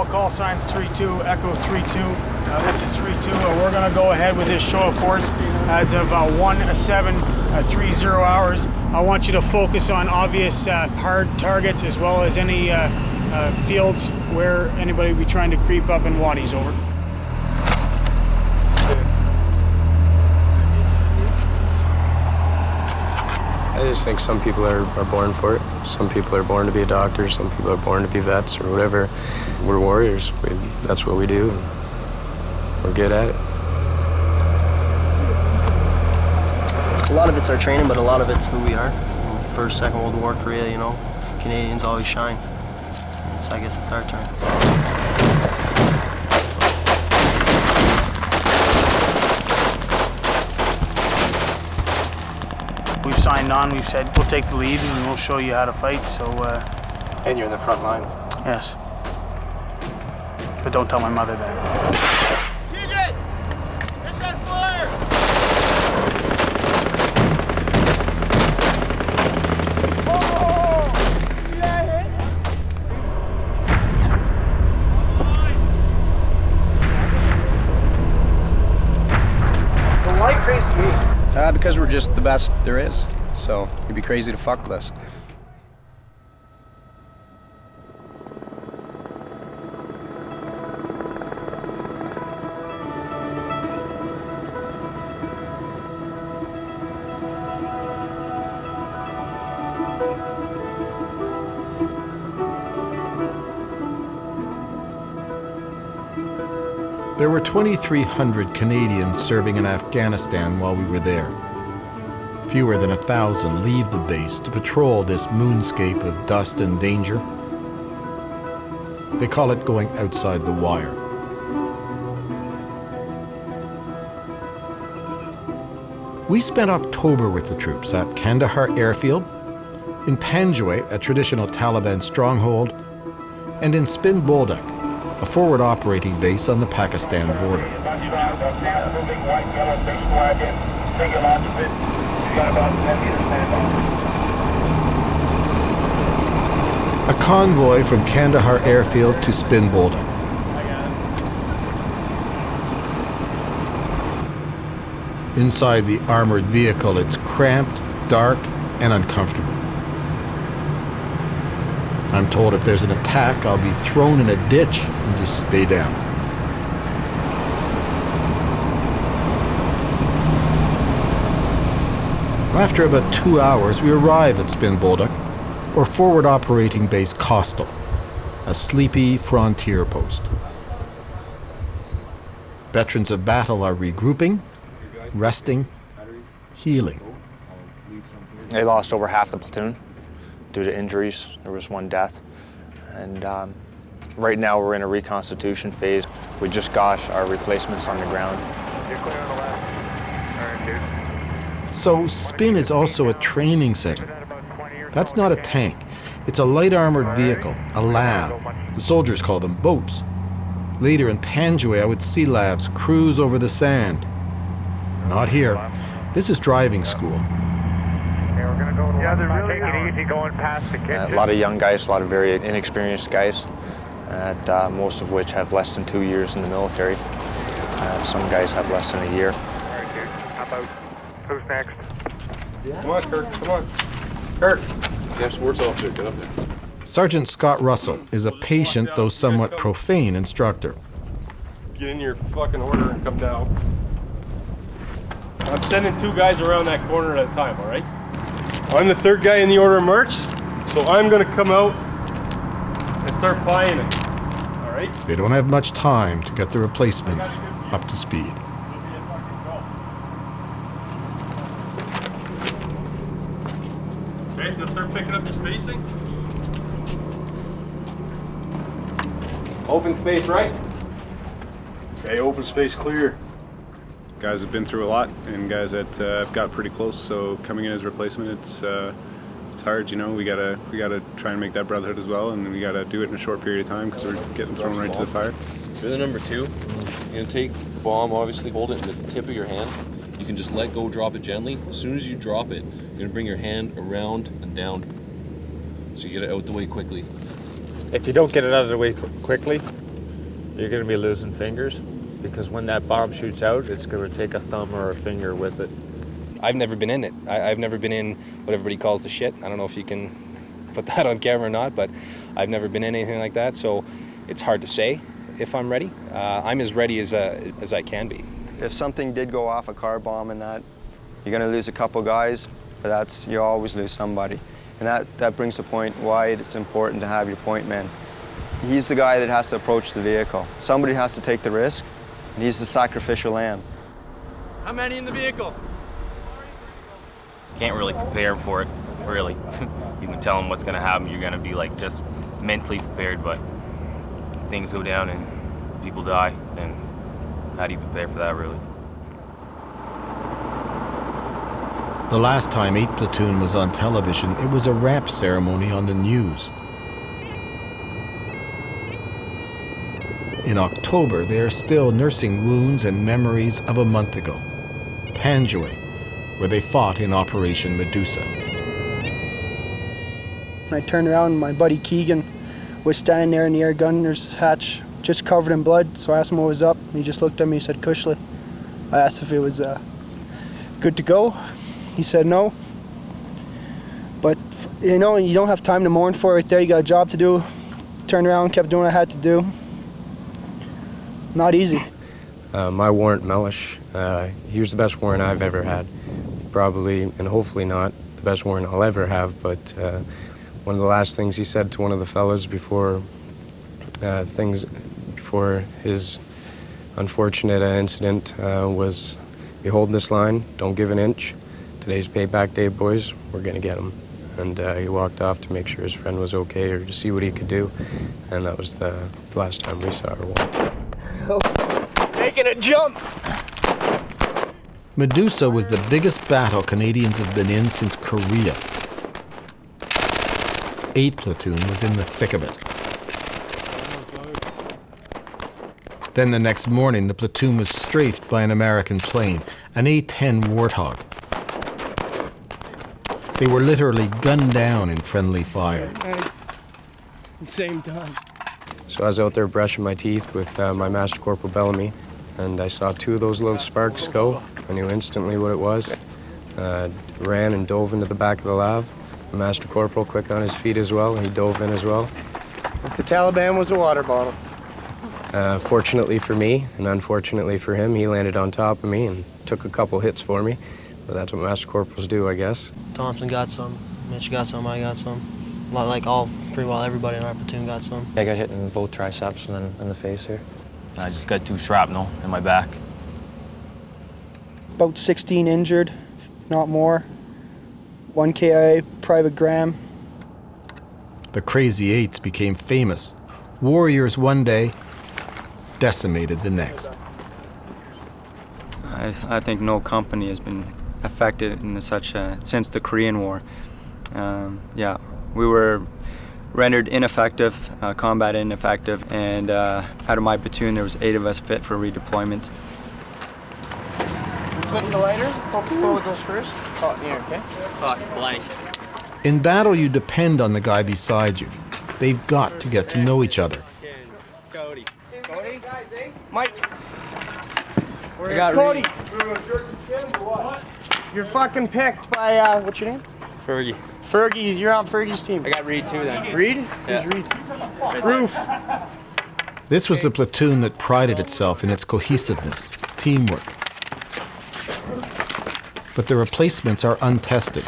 call signs 3-2, Echo 3-2. This is 3-2. We're going to go ahead with this show of force as of 1-7-30 hours. I want you to focus on obvious hard targets as well as any fields where anybody will be trying to creep up and waddies over. I just think some people are born for it. Some people are born to be a doctor, some people are born to be vets or whatever. We're warriors. That's what we do, and we're good at it. A lot of it's our training, but a lot of it's who we are. First, Second World War, Korea, you know, Canadians always shine. I guess it's our turn. We've signed on, we've said we'll take the lead and we'll show you how to fight, so... And you're in the front lines? Yes. But don't tell my mother that. Keegan! Hit that flare! Oh! See that hit? So why crazy games? Because we're just the best there is. So you'd be crazy to fuck with us. There were 2,300 Canadians serving in Afghanistan while we were there. Fewer than 1,000 leave the base to patrol this moonscape of dust and danger. They call it going outside the wire. We spent October with the troops at Kandahar Airfield, in Panjwai, a traditional Taliban stronghold, and in Spin Boldak, a forward operating base on the Pakistan border. A convoy from Kandahar Airfield to Spin Boldak. Inside the armored vehicle, it's cramped, dark, and uncomfortable. I'm told if there's an attack, I'll be thrown in a ditch and just stay down. After about 2 hours, we arrive at Spin Boldak, or Forward Operating Base Coastal, a sleepy frontier post. Veterans of battle are regrouping, resting, healing. They lost over half the platoon due to injuries. There was one death. And right now we're in a reconstitution phase. We just got our replacements on the ground. So Spin is also a training center. That's not a tank. It's a light armored vehicle, a LAV. The soldiers call them boats. Later in Panjwai, I would see LAVs cruise over the sand. Not here. This is driving school. Yeah, they're really taking it easy going past the kitchen. A lot of young guys, a lot of very inexperienced guys, and most of which have less than 2 years in the military. Some guys have less than a year. All right, dude. How about who's next? Come on, Kirk, come on. Kirk! Yeah, sports officer, get up there. Sergeant Scott Russell is a patient, though somewhat profane instructor. Get in your fucking order and come down. I'm sending 2 guys around that corner at a time, all right? I'm the 3rd guy in the order of march, so I'm gonna come out and start plying it, all right? They don't have much time to get the replacements up to speed. Okay, let's start picking up your spacing. Open space right. Okay, open space clear. Guys have been through a lot, and guys that have got pretty close. So coming in as a replacement, it's hard. You know, we gotta try and make that brotherhood as well, and we gotta do it in a short period of time because we're getting thrown right to the fire. You're the number 2. You're gonna take the bomb, obviously hold it in the tip of your hand. You can just let go, drop it gently. As soon as you drop it, you're gonna bring your hand around and down, so you get it out the way quickly. If you don't get it out of the way quickly, you're going to be losing fingers, because when that bomb shoots out, it's going to take a thumb or a finger with it. I've never been in it. I've never been in what everybody calls the shit. I don't know if you can put that on camera or not, but I've never been in anything like that, so it's hard to say if I'm ready. I'm as ready as I can be. If something did go off, a car bomb and that, you're going to lose a couple guys, but you always lose somebody. And that brings the point why it's important to have your point man. He's the guy that has to approach the vehicle. Somebody has to take the risk, and he's the sacrificial lamb. How many in the vehicle? Can't really prepare for it, really. You can tell them what's gonna happen. You're gonna be like just mentally prepared, but things go down and people die, then how do you prepare for that, really? The last time 8 Platoon was on television, it was a wrap ceremony on the news. In October, they are still nursing wounds and memories of a month ago. Panjwai, where they fought in Operation Medusa. I turned around and my buddy Keegan was standing there in the air gunner's hatch, just covered in blood, so I asked him what was up. He just looked at me and said, "Kushley." I asked if it was good to go. He said no. But, you know, you don't have time to mourn for it right there. You got a job to do. Turned around, kept doing what I had to do. Not easy. My warrant, Mellish, he was the best warrant I've ever had. Probably, and hopefully not, the best warrant I'll ever have, but one of the last things he said to one of the fellas before his unfortunate incident was, "We hold this line, don't give an inch. Today's payback day, boys, we're gonna get him." And he walked off to make sure his friend was okay or to see what he could do, and that was the last time we saw her. Making a jump! Medusa was the biggest battle Canadians have been in since Korea. 8 Platoon was in the thick of it. Then the next morning, the platoon was strafed by an American plane, an A-10 Warthog. They were literally gunned down in friendly fire. At the same time. So I was out there brushing my teeth with my Master Corporal Bellamy, and I saw 2 of those little sparks go. I knew instantly what it was. Ran and dove into the back of the lav. The Master Corporal, quick on his feet as well, he dove in as well. If the Taliban was a water bottle. Fortunately for me, and unfortunately for him, he landed on top of me and took a couple hits for me. But that's what Master Corporals do, I guess. Thompson got some, Mitch got some, I got some. Like pretty well everybody in our platoon got some. I got hit in both triceps and then in the face here. I just got 2 shrapnel in my back. About 16 injured, not more. 1 KIA, Private Graham. The Crazy Eights became famous. Warriors one day, decimated the next. I think no company has been affected in such since the Korean War. We were rendered ineffective, combat ineffective, and out of my platoon there was 8 of us fit for redeployment. Flip the lighter, forward those first. Oh, here, okay? Blank. In battle, you depend on the guy beside you. They've got to get to know each other. Cody. Mike. I got Cody. You're fucking picked by, what's your name? Fergie. Fergie, you're on Fergie's team. I got Reed too then. Reed? Yeah. Who's Reed? Roof. This was a platoon that prided itself in its cohesiveness, teamwork. But the replacements are untested.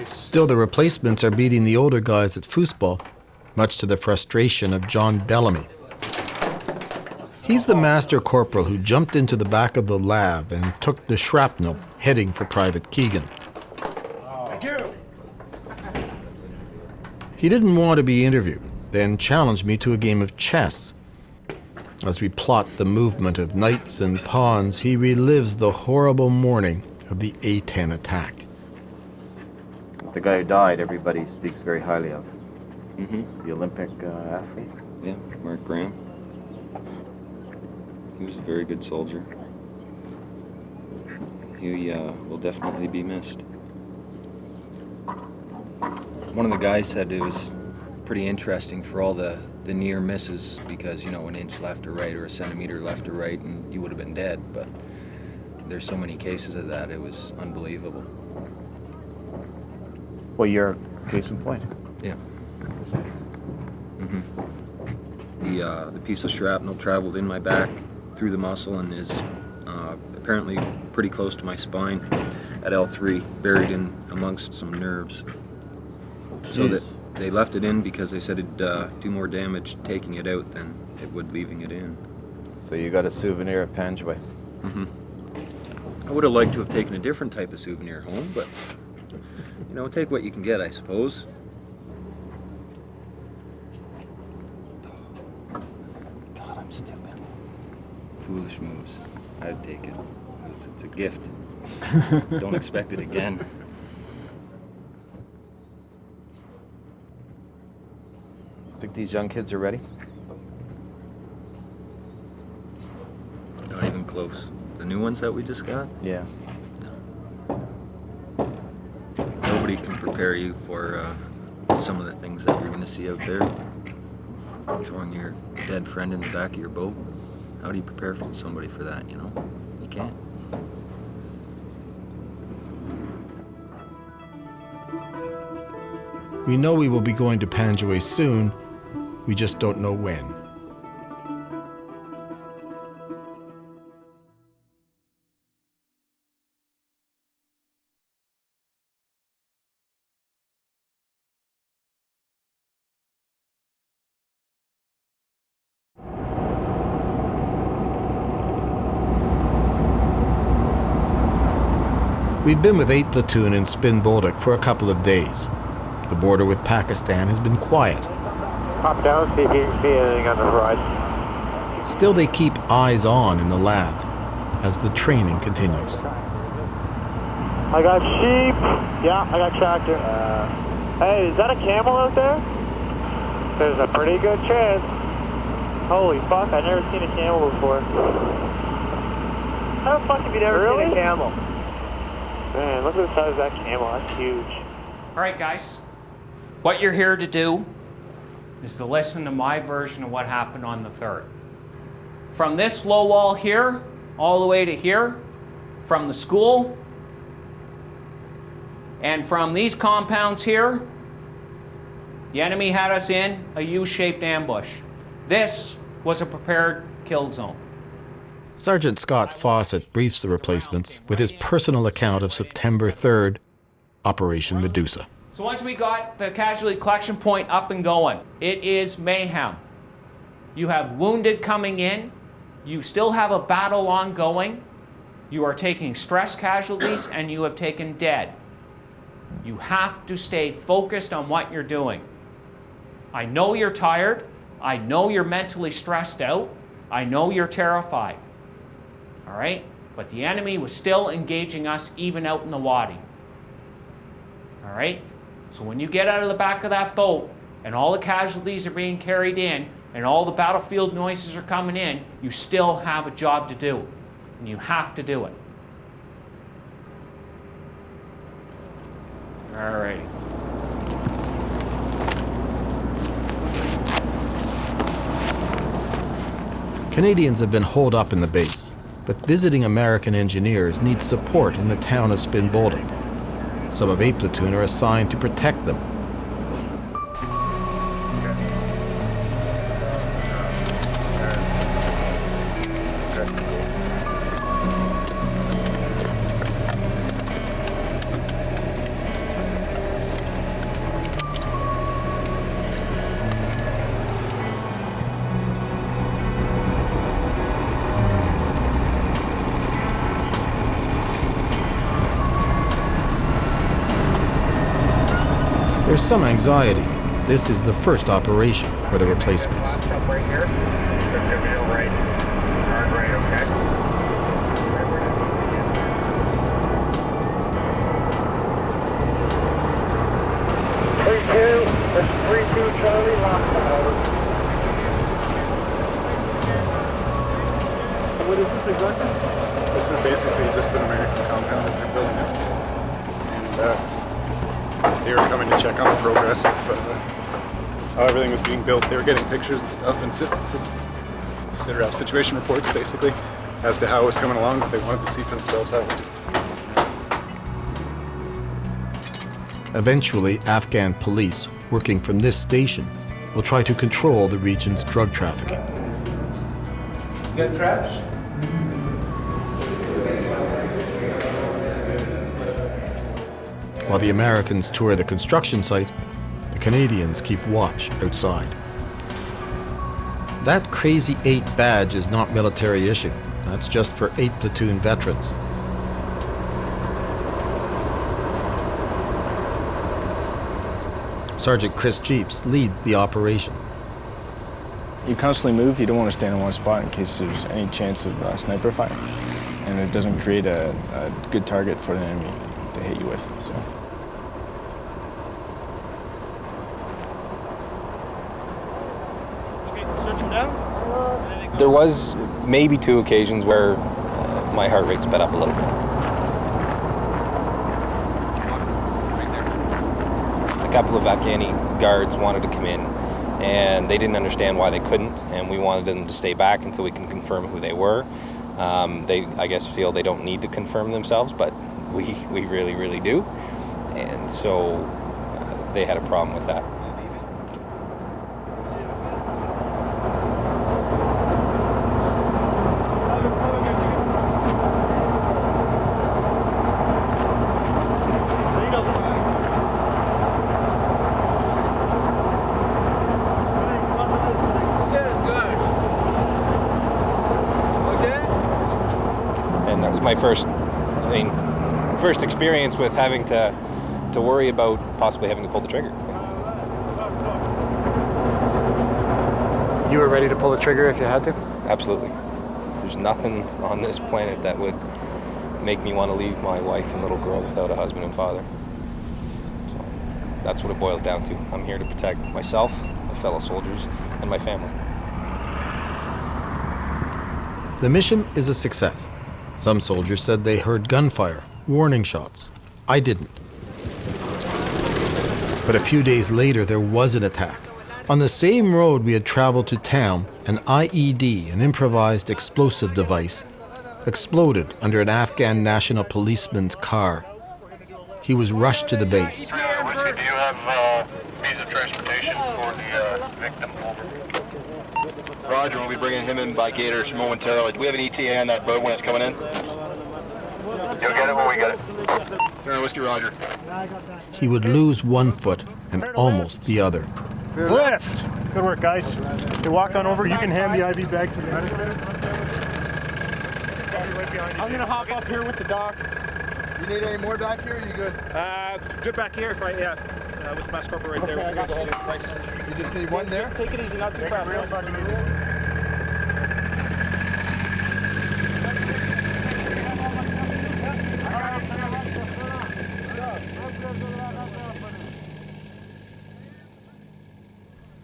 Still, the replacements are beating the older guys at foosball, much to the frustration of John Bellamy. He's the Master Corporal who jumped into the back of the lav and took the shrapnel, heading for Private Keegan. He didn't want to be interviewed, then challenged me to a game of chess. As we plot the movement of knights and pawns, he relives the horrible morning of the A-10 attack. The guy who died, everybody speaks very highly of. Mm-hmm. The Olympic athlete. Yeah, Mark Graham. He was a very good soldier. He will definitely be missed. One of the guys said it was pretty interesting for all the near misses because, you know, an inch left or right or a centimeter left or right and you would have been dead, but there's so many cases of that, it was unbelievable. Well, you're a case in point. Yeah. The piece of shrapnel traveled in my back through the muscle and is apparently pretty close to my spine at L3, buried in amongst some nerves. So that they left it in because they said it'd do more damage taking it out than it would leaving it in. So you got a souvenir of Panjway. I would have liked to have taken a different type of souvenir home, but, you know, take what you can get, I suppose. God, I'm stupid. Foolish moves. I'd take it. It's a gift. Don't expect it again. Think these young kids are ready? Not even close. The new ones that we just got? Yeah. Nobody can prepare you for some of the things that you're going to see out there. Throwing your dead friend in the back of your boat. How do you prepare somebody for that, you know? You can't. We know we will be going to Panjway soon, we just don't know when. We've been with 8th Platoon in Spin Bolduc for a couple of days. The border with Pakistan has been quiet. Pop down, see if you can see anything on the horizon. Still, they keep eyes on in the lab as the training continues. I got sheep. Yeah, I got tractor. Hey, is that a camel out there? There's a pretty good chance. Holy fuck, I've never seen a camel before. How the fuck have you never seen a camel? Man, look at the size of that camel. That's huge. All right, guys. What you're here to do is to listen to my version of what happened on the 3rd. From this low wall here, all the way to here, from the school, and from these compounds here, the enemy had us in a U-shaped ambush. This was a prepared kill zone. Sergeant Scott Fawcett briefs the replacements with his personal account of September 3rd, Operation Medusa. So once we got the casualty collection point up and going, it is mayhem. You have wounded coming in. You still have a battle ongoing. You are taking stress casualties and you have taken dead. You have to stay focused on what you're doing. I know you're tired. I know you're mentally stressed out. I know you're terrified. All right? But the enemy was still engaging us even out in the wadi. All right? So when you get out of the back of that boat and all the casualties are being carried in and all the battlefield noises are coming in, you still have a job to do. And you have to do it. All right. Canadians have been holed up in the base, but visiting American engineers need support in the town of Spin Bolduc. Some of 8th Platoon are assigned to protect them. There's some anxiety. This is the first operation for the replacements. Right here. Right. Hard right, okay. 3-2. That's 3-2 Charlie. Lockdown. So what is this exactly? this is basically just an American compound that they're building it. And they were coming to check on the progress of how everything was being built. They were getting pictures and stuff and situation reports basically as to how it was coming along, but they wanted to see for themselves how it was doing. Eventually, Afghan police working from this station will try to control the region's drug trafficking. You got traps? While the Americans tour the construction site, the Canadians keep watch outside. That Crazy 8 badge is not military issue. That's just for 8 Platoon veterans. Sergeant Chris Jeeps leads the operation. You constantly move, you don't want to stand in one spot in case there's any chance of sniper fire. And it doesn't create a good target for the enemy to hit you with. So. There was maybe 2 occasions where my heart rate sped up a little bit. A couple of Afghani guards wanted to come in, and they didn't understand why they couldn't, and we wanted them to stay back until we can confirm who they were. They, I guess, feel they don't need to confirm themselves, but we really, really do. And so they had a problem with that. My first experience with having to worry about possibly having to pull the trigger. You were ready to pull the trigger if you had to? Absolutely. There's nothing on this planet that would make me want to leave my wife and little girl without a husband and father. So that's what it boils down to. I'm here to protect myself, my fellow soldiers, and my family. The mission is a success. Some soldiers said they heard gunfire, warning shots. I didn't. But a few days later, there was an attack. On the same road we had traveled to town, an IED, an improvised explosive device, exploded under an Afghan national policeman's car. He was rushed to the base. Do you have means of transportation for the victim? Roger, we'll be bringing him in by Gators momentarily. Do we have an ETA on that boat when it's coming in? You'll get it when we get it. Turner Whiskey, Roger. He would lose one foot and almost the other. Lift! Good work, guys. You walk on over. You can hand the IV bag to the medic. I'm gonna hop up here with the doc. You need any more back here, or you good? Good back here if I, with the mass corporate right there. Okay, I got you. Thanks. You just need one there? Just take it easy, not too fast.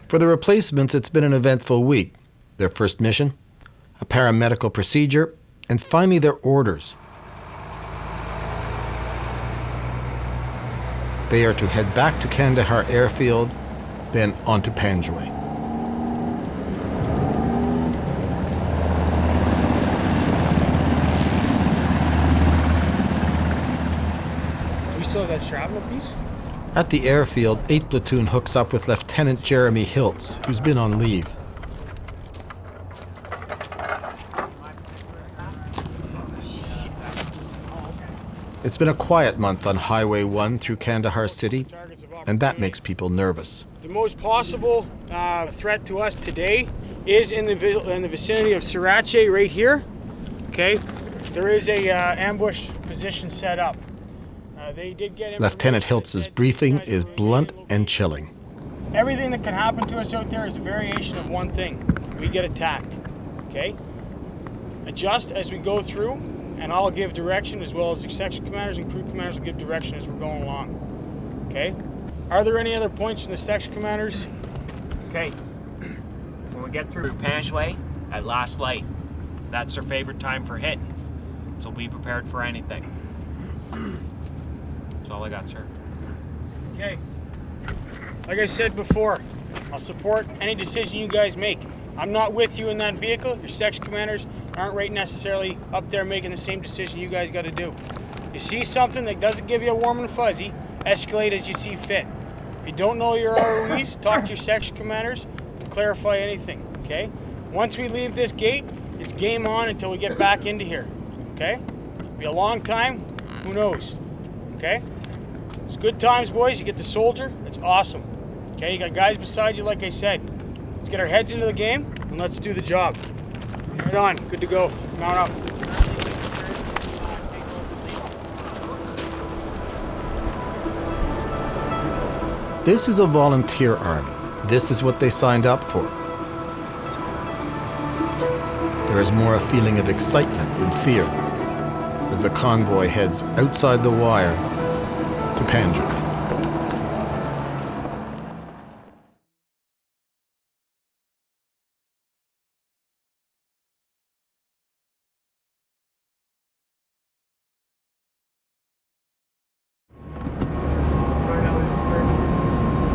For the replacements, it's been an eventful week. Their first mission, a paramedical procedure, and finally their orders. They are to head back to Kandahar airfield, then on to Panjwai. Do we still have that shrapnel piece? At the airfield, 8 Platoon hooks up with Lieutenant Jeremy Hiltz, who's been on leave. It's been a quiet month on Highway 1 through Kandahar City, and that makes people nervous. The most possible threat to us today is in the vicinity of Sriracha right here. Okay, there is a ambush position set up. They did get Lieutenant Hiltz's briefing is blunt and chilling. Everything that can happen to us out there is a variation of one thing. We get attacked. Okay, adjust as we go through, and I'll give direction, as well as the section commanders and crew commanders will give direction as we're going along. Okay? Are there any other points from the section commanders? Okay. When we get through Panjwai at last light, that's our favorite time for hitting. So be prepared for anything. That's all I got, sir. Okay. Like I said before, I'll support any decision you guys make. I'm not with you in that vehicle. Your section commanders aren't right necessarily up there making the same decision you guys got to do. You see something that doesn't give you a warm and fuzzy, escalate as you see fit. If you don't know your ROEs, talk to your section commanders, clarify anything, okay? Once we leave this gate, it's game on until we get back into here, okay? Be a long time, who knows, okay? It's good times, boys. You get the soldier, it's awesome. Okay, you got guys beside you, like I said. Let's get our heads into the game, and let's do the job. Right on, good to go. Mount up. This is a volunteer army. This is what they signed up for. There is more a feeling of excitement than fear as the convoy heads outside the wire to Pandora.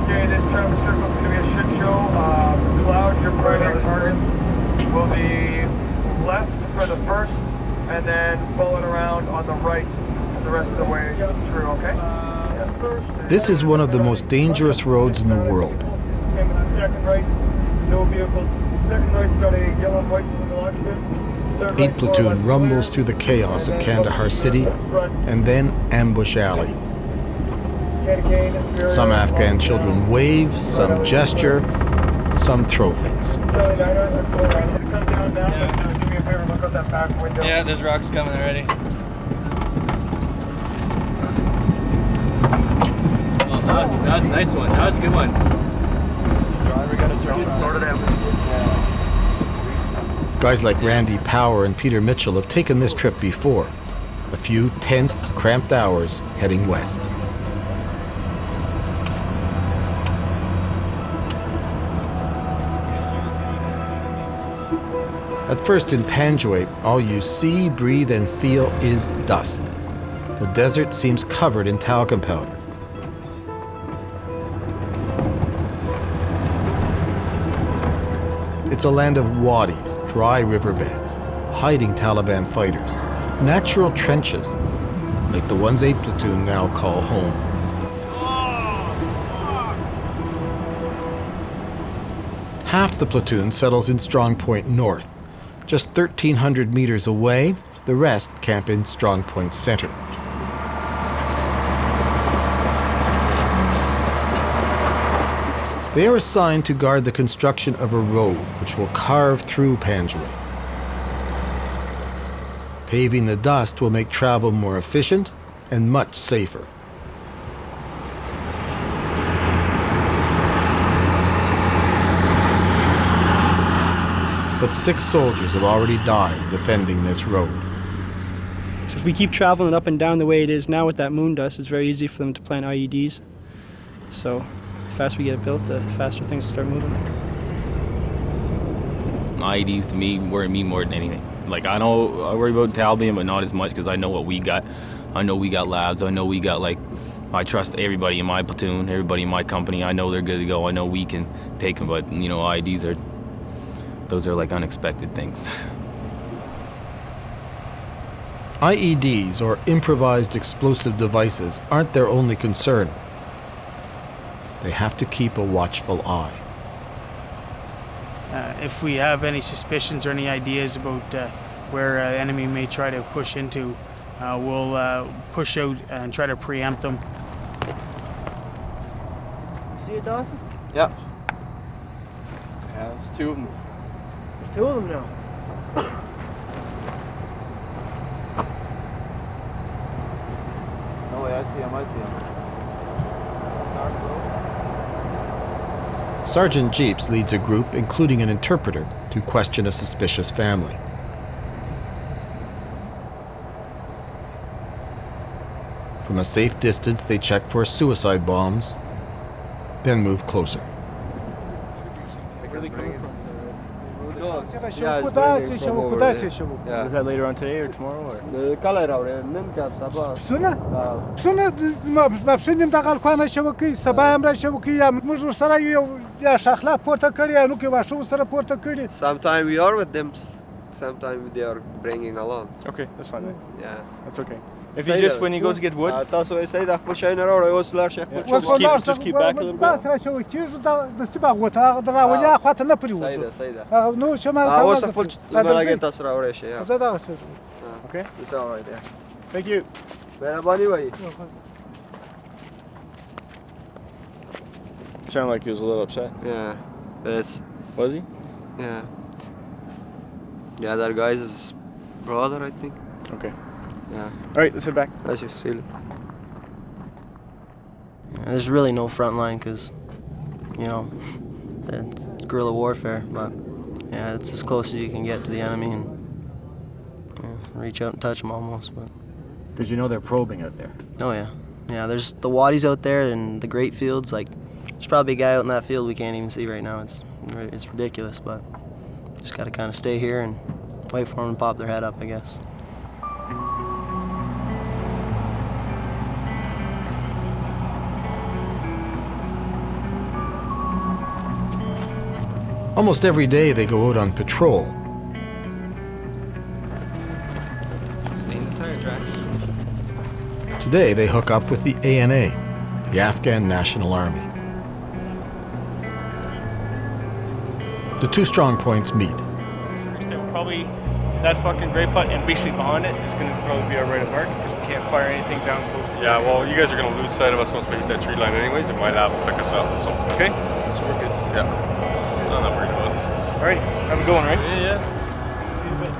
Okay, this traffic circle is going to be a shit show. Cloud, your primary targets will be left for the first, and then followed around on the right the rest of the way through, okay? This is one of the most dangerous roads in the world. Same with the second right, no vehicles. Second right's got a yellow and white signal active. 8th Platoon rumbles through the chaos of Kandahar City and then Ambush Alley. Some Afghan children wave, some gesture, some throw things. Yeah, there's rocks coming already. Oh, that was a nice one. That was a good one. Driver got a jump. Guys like Randy Power and Peter Mitchell have taken this trip before. A few tense, cramped hours heading west. At first in Panjwait, all you see, breathe, and feel is dust. The desert seems covered in talcum powder. It's a land of wadis, dry riverbeds, hiding Taliban fighters, natural trenches, like the ones 8th Platoon now call home. Half the platoon settles in Strong Point North. Just 1,300 meters away, the rest camp in Strong Point Center. They are assigned to guard the construction of a road which will carve through Panjwait. Paving the dust will make travel more efficient and much safer. But 6 soldiers have already died defending this road. So if we keep traveling up and down the way it is now with that moon dust, it's very easy for them to plant IEDs. So the faster we get it built, the faster things will start moving. IEDs to me worry me more than anything. Like I worry about Taliban, but not as much because I know what we got. I know we got labs. I know we got I trust everybody in my platoon, everybody in my company. I know they're good to go. I know we can take them, but IEDs those are like unexpected things. IEDs, or improvised explosive devices, aren't their only concern. They have to keep a watchful eye. If we have any suspicions or any ideas about where an enemy may try to push into, we'll push out and try to preempt them. See it, Dawson? Yep. Yeah, there's 2 of them. 2 of them now. No way, I see him. Sergeant Jeeps leads a group, including an interpreter, to question a suspicious family. From a safe distance, they check for suicide bombs, then move closer. Is that later on today or tomorrow? ما پښینم دغه خوانه شوکې سبا هم را شوکې یا موږ سره یو یا شخلا پورته کړی نو کې واښو سره پورته کړی. Sometimes we are with them, sometimes they are bringing along. Okay, that's fine then. Yeah. That's okay. If he just, when he goes to get wood, تاسو یې سید خپل شاین راوړی اوس لاړ شي just keep back a little bit. بس را شوکې د سبا غوته دراولیا خواته نه پری وځو. نو شمه اوس خپل لږه تاسو راوړی شي. زه دا څه. Okay. It's all right there. Thank you. مهرباني وایي. Sounded like he was a little upset. Yeah. This. Was he? Yeah. Yeah, that guy's his brother, I think. Okay. Yeah. All right, let's head back. Let's just see. There's really no front line because, you know, it's guerrilla warfare. But yeah, it's as close as you can get to the enemy and reach out and touch them almost. But because you know they're probing out there. Oh yeah, yeah. There's the waddies out there and the great fields. Like, there's probably a guy out in that field we can't even see right now. It's ridiculous, but just gotta kind of stay here and wait for them to pop their head up, I guess. Almost every day they go out on patrol. Stay in the tire tracks. Today they hook up with the ANA, the Afghan National Army. The two strong points meet. Probably that fucking gray putt and basically behind it is going to probably be our right of mark because we can't fire anything down close to it. Yeah, well, you guys are going to lose sight of us once we hit that tree line anyways. It might have to pick us up. So. Okay, so we're good. Yeah. I'm not worried about it. Alright, have a good one, right? Yeah. See you in a bit.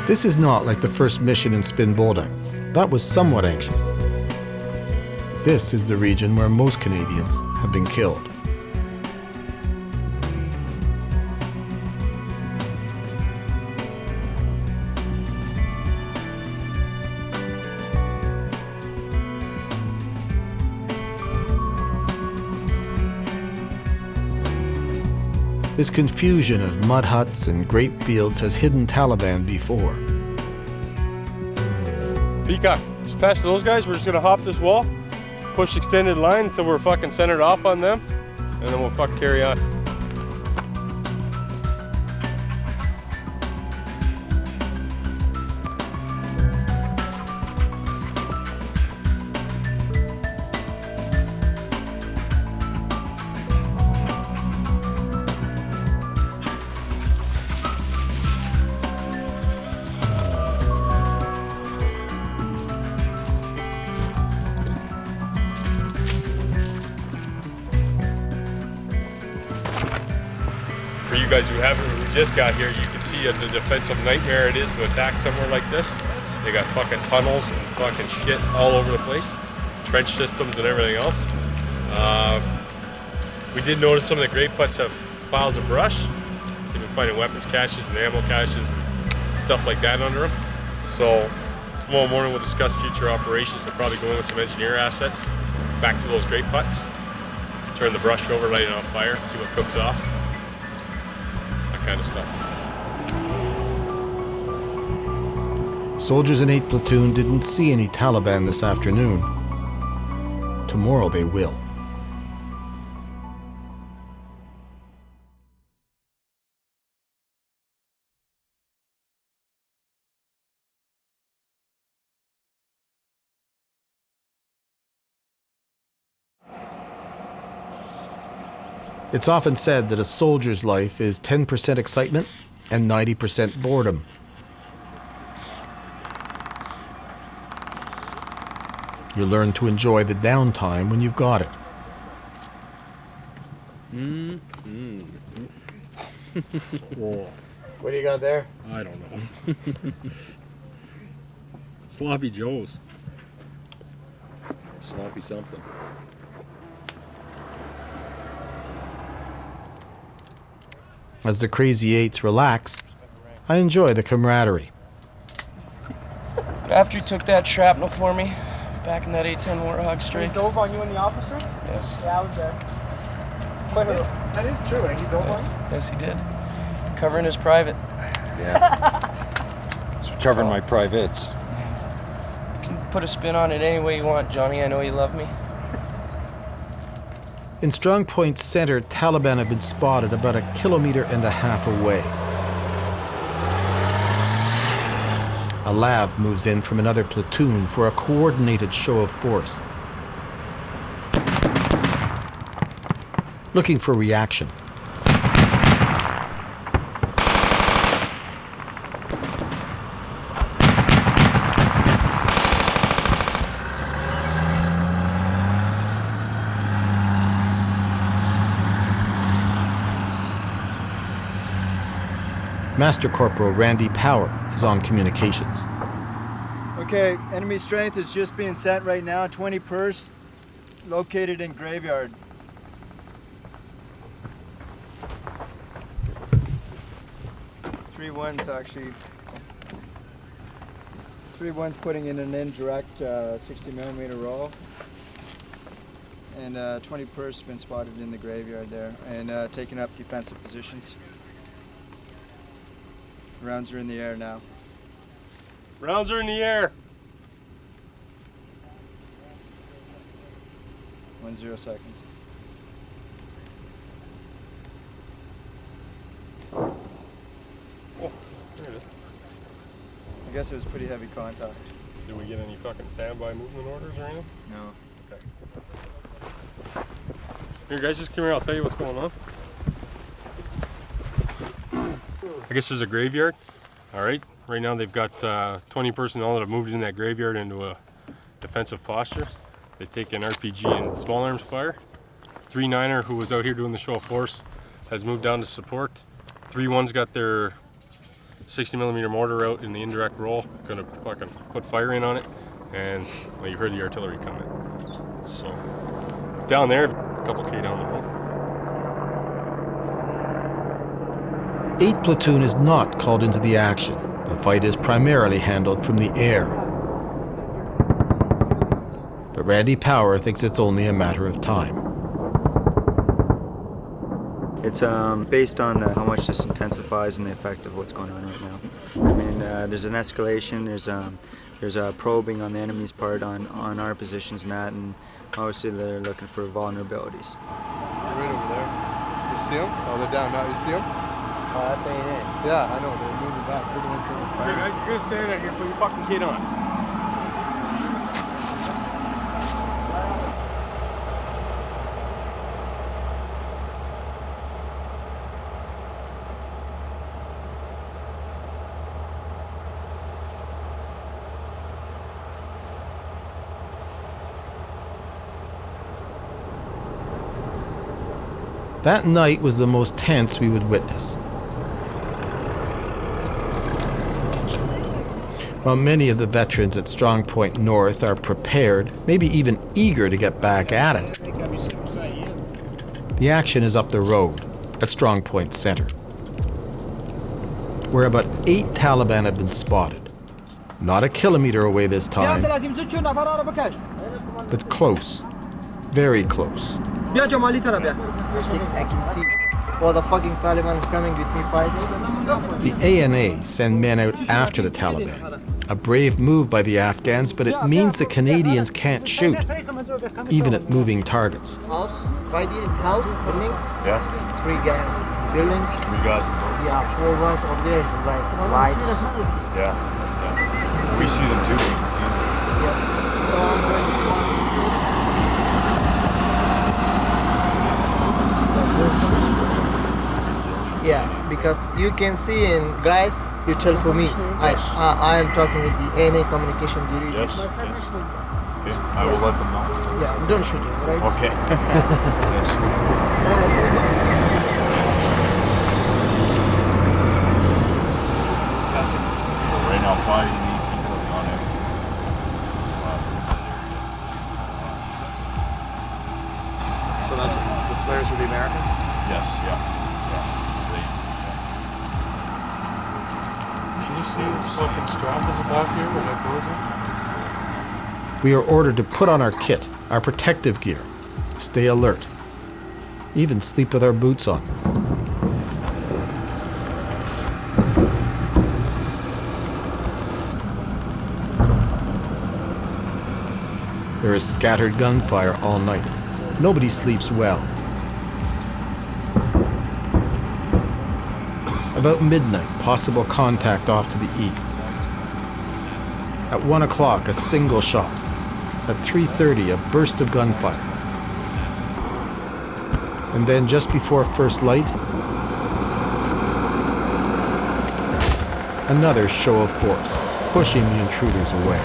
This is not like the first mission in Spin Boldak. That was somewhat anxious. This is the region where most Canadians have been killed. This confusion of mud huts and grape fields has hidden Taliban before. Peacock, just past those guys, we're just gonna hop this wall, push extended line until we're fucking centered off on them, and then we'll fucking carry on. For you guys who haven't, who just got here, you can see the defensive nightmare it is to attack somewhere like this. They got fucking tunnels and fucking shit all over the place, trench systems and everything else. We did notice some of the grape putts have piles of brush. They've been finding weapons caches and ammo caches and stuff like that under them. So tomorrow morning we'll discuss future operations. We'll probably go in with some engineer assets back to those grape putts, turn the brush over, light it on fire, see what cooks off. Kind of stuff. Soldiers in 8th Platoon didn't see any Taliban this afternoon. Tomorrow they will. It's often said that a soldier's life is 10% excitement and 90% boredom. You learn to enjoy the downtime when you've got it. Whoa. What do you got there? I don't know. Sloppy Joes. Sloppy something. As the Crazy Eights relax, I enjoy the camaraderie. But after he took that shrapnel for me, back in that 810 Warthog straight. He dove on you and the officer? Yes. Yeah, I was there. That is true, eh? He dove on you? Yes, he did. Covering his private. Yeah. It's covering my privates. You can put a spin on it any way you want, Johnny. I know you love me. In Strong Point Center, Taliban have been spotted about 1.5 kilometers away. A LAV moves in from another platoon for a coordinated show of force, looking for reaction. Master Corporal Randy Power is on communications. Okay, enemy strength is just being sent right now. 20 pers, located in graveyard. Three ones actually. 3 1's putting in an indirect 60mm roll. And 20 pers been spotted in the graveyard there and taking up defensive positions. Rounds are in the air now. Rounds are in the air. 10 seconds. Oh, there it is. I guess it was pretty heavy contact. Did we get any fucking standby movement orders or anything? No. Okay. Here, guys, just come here. I'll tell you what's going on. I guess there's a graveyard. All right. Right now they've got 20 personnel that have moved in that graveyard into a defensive posture. They take an RPG and small arms fire. 3-9er, who was out here doing the show of force, has moved down to support. 3-1's got their 60mm mortar out in the indirect roll, gonna fucking put fire in on it, and well, you heard the artillery coming. So it's down there, a couple K down the road. 8 Platoon is not called into the action. The fight is primarily handled from the air. But Randy Power thinks it's only a matter of time. It's based on how much this intensifies and the effect of what's going on right now. I mean, there's an escalation, there's a probing on the enemy's part on our positions and that, and obviously they're looking for vulnerabilities. They're right over there. You see them? Oh, they're down now. You see them? Oh, that thing in. Yeah, I know. They're moving back. They're the ones trying to fire. Hey guys, you're gonna stand out here and put your fucking kid on. That night was the most tense we would witness. While many of the veterans at Strong Point North are prepared, maybe even eager to get back at it, the action is up the road at Strong Point Center, where about 8 Taliban have been spotted. Not 1 kilometer away this time, but close, very close. I can see all the fucking Taliban is coming between fights. The ANA send men out after the Taliban. A brave move by the Afghans, but it means the Canadians can't shoot, even at moving targets. House, right here is house, building. Yeah. 3 guys, buildings. 3 guys. Yeah, 4 guys up there is like lights. Yeah. We see them too. We can see them. Yeah, because you can see, and guys, you tell for me. I am talking with the ANA communication director. Yes. Okay. I will let them know. Yeah, don't shoot him, right? Okay. Yes. Right now, 5 unique people on it. So that's the flares for the Americans? Yes, yeah. see this fucking strap in the back here when it goes in? We are ordered to put on our kit, our protective gear, stay alert, even sleep with our boots on. There is scattered gunfire all night. Nobody sleeps well. About midnight, possible contact off to the east. At 1 o'clock, a single shot. At 3:30, a burst of gunfire. And then just before first light, another show of force, pushing the intruders away.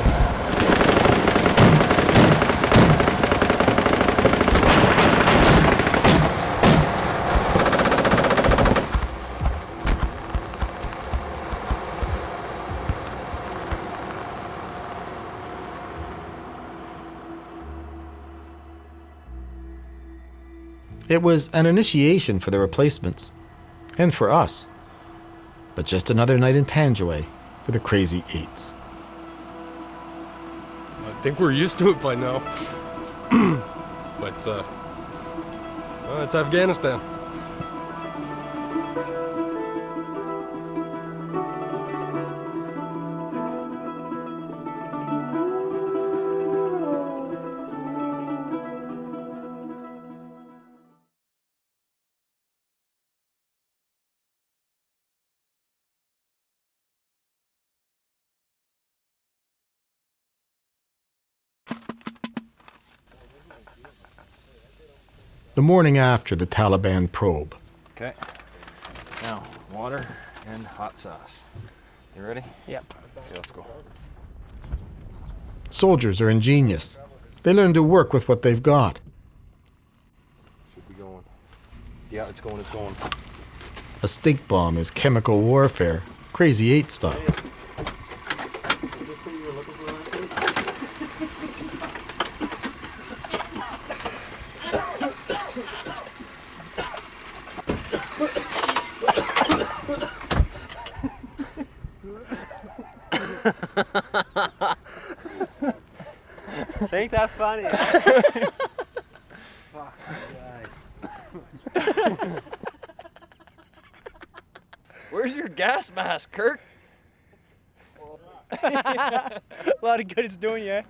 It was an initiation for the replacements, and for us, but just another night in Panjwai for the Crazy Eights. I think we're used to it by now. But it's Afghanistan. The morning after the Taliban probe. Okay. Now, water and hot sauce. You ready? Yep. Okay, let's go. Soldiers are ingenious. They learn to work with what they've got. Should be going. Yeah, it's going, it's going. A stink bomb is chemical warfare, Crazy Eight style. Is this what you were looking for Think that's funny. Fuck, guys. Where's your gas mask, Kirk? A lot of good it's doing, yeah.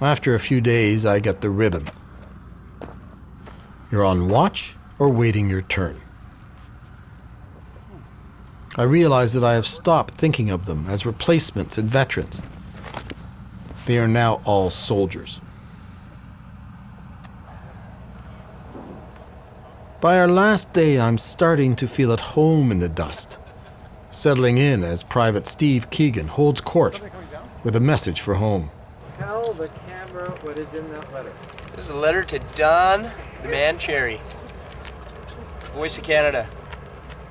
After a few days, I get the rhythm. You're on watch or waiting your turn. I realize that I have stopped thinking of them as replacements and veterans. They are now all soldiers. By our last day, I'm starting to feel at home in the dust, settling in as Private Steve Keegan holds court with a message for home. Tell the camera what is in that letter. This is a letter to Don the Man Cherry, Voice of Canada,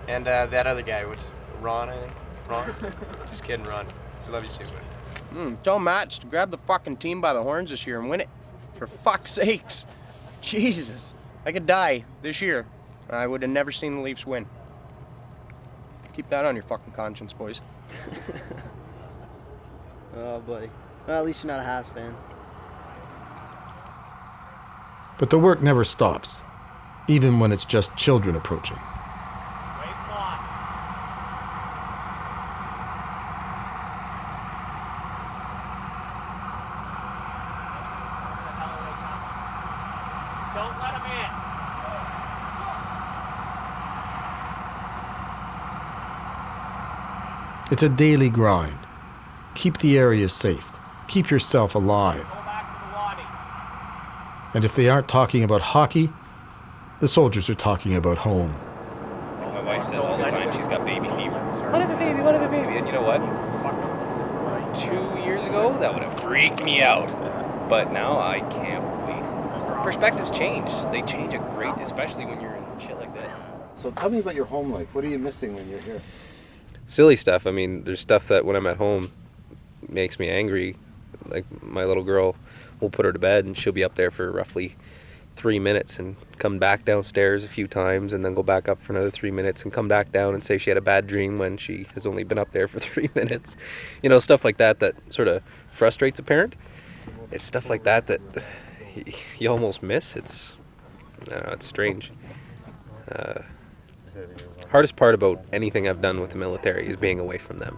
and that other guy, was Ron, I think. Ron? Just kidding, Ron. I love you too, buddy. Tell Matt to grab the fucking team by the horns this year and win it. For fuck's sakes. Jesus. I could die this year. I would have never seen the Leafs win. Keep that on your fucking conscience, boys. Oh, buddy. Well, at least you're not a Habs fan. But the work never stops, even when it's just children approaching. Don't let him in. It's a daily grind. Keep the area safe. Keep yourself alive. And if they aren't talking about hockey, the soldiers are talking about home. My wife says all the time she's got baby fever. What if a baby, what if a baby? And you know what? 2 years ago, that would have freaked me out. But now I can't wait. Perspectives change. They change a great, especially when you're in shit like this. So tell me about your home life. What are you missing when you're here? Silly stuff. I mean, there's stuff that when I'm at home makes me angry. Like my little girl, we'll put her to bed and she'll be up there for roughly 3 minutes and come back downstairs a few times and then go back up for another 3 minutes and come back down and say she had a bad dream when she has only been up there for 3 minutes. You know, stuff like that sort of frustrates a parent. It's stuff like that you almost miss. It's strange. Hardest part about anything I've done with the military is being away from them.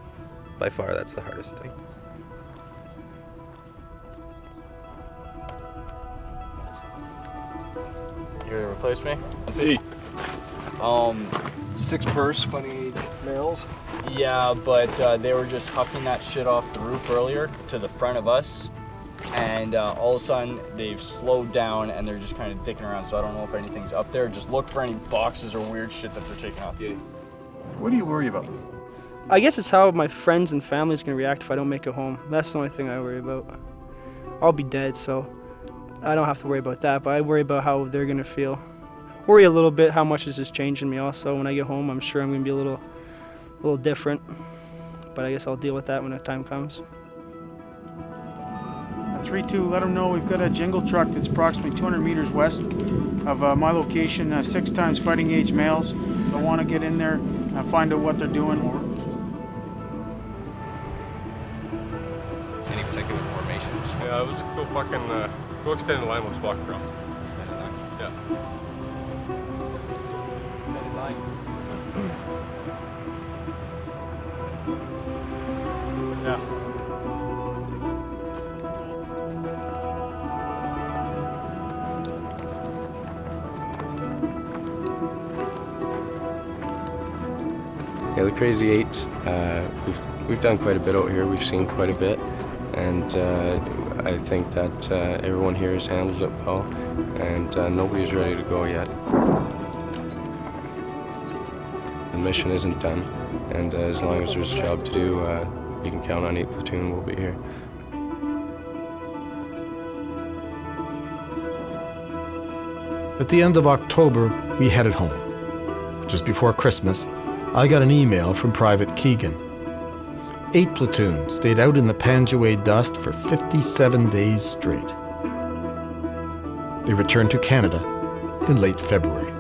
By far, that's the hardest thing. You here to replace me? See. 6 purse, funny males. Yeah, but they were just hucking that shit off the roof earlier to the front of us. And all of a sudden, they've slowed down and they're just kind of dicking around. So I don't know if anything's up there. Just look for any boxes or weird shit that they're taking off. What do you worry about? I guess it's how my friends and family's gonna react if I don't make it home. That's the only thing I worry about. I'll be dead, so I don't have to worry about that, but I worry about how they're gonna feel. Worry a little bit how much is this changing me also. When I get home, I'm sure I'm gonna be a little different, but I guess I'll deal with that when the time comes. 3-2, let them know we've got a jingle truck that's approximately 200 meters west of my location, 6 times fighting age males. I want to get in there and find out what they're doing. Any particular formation? Yeah, let's go fucking, go extend the line, we'll just walk across. Extend the line? Yeah. Yeah. Yeah, the Crazy Eight, we've done quite a bit out here. We've seen quite a bit, and I think that everyone here has handled it well, and nobody's ready to go yet. The mission isn't done, and as long as there's a job to do, you can count on 8 Platoon. We'll be here. At the end of October, we headed home. Just before Christmas, I got an email from Private Keegan. 8 Platoon stayed out in the Panjway dust for 57 days straight. They returned to Canada in late February.